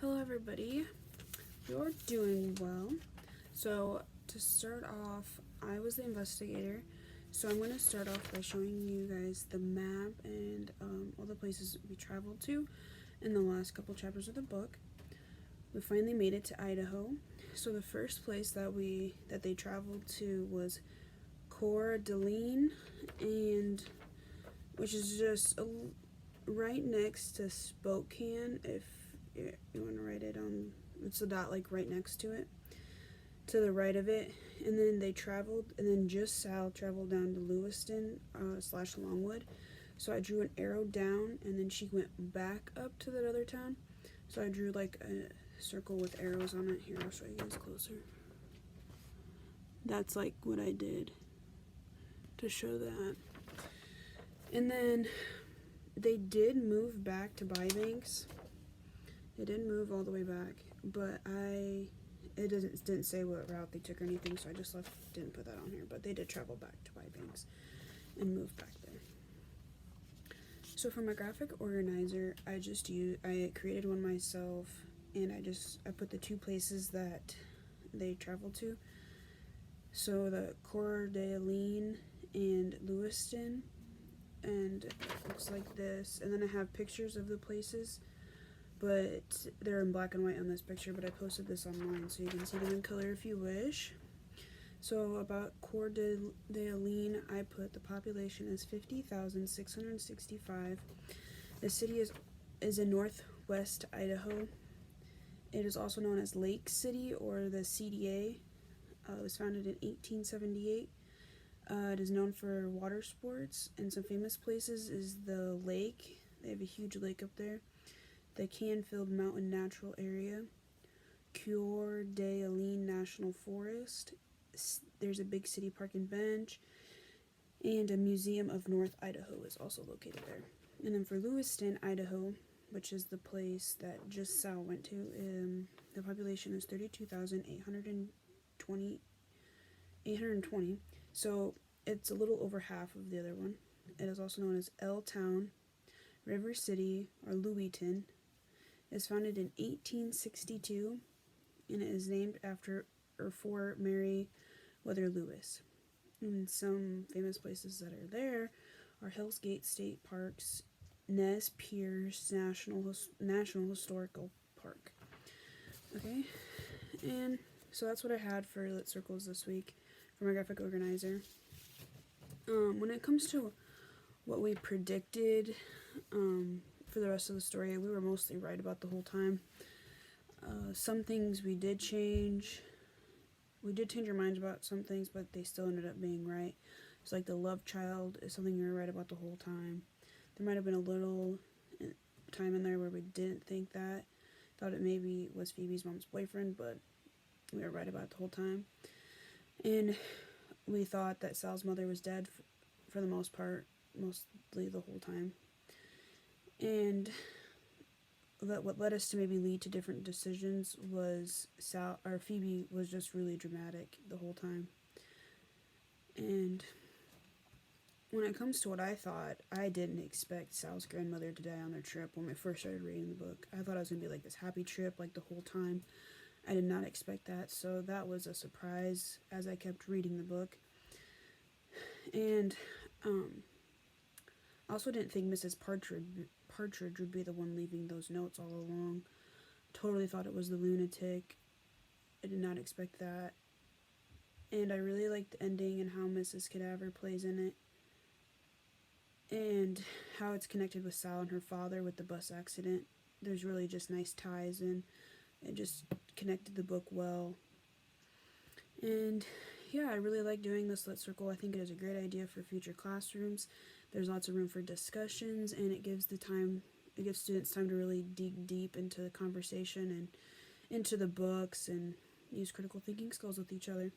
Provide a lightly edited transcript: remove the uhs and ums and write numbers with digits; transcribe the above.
Hello everybody, you're doing well. So to start off, I was the investigator, so I'm going to start off by showing you guys the map and all the places we traveled to in the last couple chapters of the book. We finally made it to Idaho. So the first place that they traveled to was Coeur d'Alene, and which is just right next to Spokane. If you want to write it on, it's a dot like right next to it, to the right of it. And then they traveled, and then just south traveled down to Lewiston slash Longwood. So I drew an arrow down, and then she went back up to that other town. So I drew like a circle with arrows on it. Here, I'll show you guys closer. That's like what I did to show that. And then they did move back to Bybanks. They didn't move all the way back, but it didn't say what route they took or anything, so I just didn't put that on here. But they did travel back to Bybanks and move back there. So for my graphic organizer, I created one myself, and I put the two places that they traveled to. So the Coeur d'Alene and Lewiston, and it looks like this. And then I have pictures of the places, but they're in black and white on this picture, but I posted this online so you can see them in color if you wish. So about Coeur d'Alene, I put the population as 50,665. The city is in northwest Idaho. It is also known as Lake City, or the CDA. It was founded in 1878. It is known for water sports, and some famous places is the lake. They have a huge lake up there. The Canfield Mountain Natural Area, Coeur d'Alene National Forest. There's a big city park and bench, and a Museum of North Idaho is also located there. And then for Lewiston, Idaho, which is the place that just Sal went to, the population is 32,820. So it's a little over half of the other one. It is also known as L Town. River City, or Louiston, is founded in 1862, and it is named for Meriwether Lewis. And some famous places that are there are Hell's Gate State Parks, Nez Perce National Historical Park. Okay, and so that's what I had for lit circles this week for my graphic organizer. When it comes to what we predicted for the rest of the story, we were mostly right about the whole time. Some things we did change. We did change our minds about some things, but they still ended up being right. It's like the love child is something we were right about the whole time. There might have been a little time in there where we didn't think that. Thought it maybe was Phoebe's mom's boyfriend, but we were right about it the whole time. And we thought that Sal's mother was dead for the most part, mostly the whole time. And what led us to maybe lead to different decisions was Phoebe was just really dramatic the whole time. And when it comes to what I thought, I didn't expect Sal's grandmother to die on their trip when we first started reading the book. I thought it was going to be like this happy trip like the whole time. I did not expect that, so that was a surprise as I kept reading the book. And I also didn't think Mrs. Partridge would be the one leaving those notes all along. Totally thought it was the lunatic. I did not expect that. And I really liked the ending and how Mrs. Cadaver plays in it. And how it's connected with Sal and her father with the bus accident. There's really just nice ties, and it just connected the book well. And yeah, I really like doing this lit circle. I think it is a great idea for future classrooms. There's lots of room for discussions, and it gives students time to really dig deep into the conversation and into the books and use critical thinking skills with each other.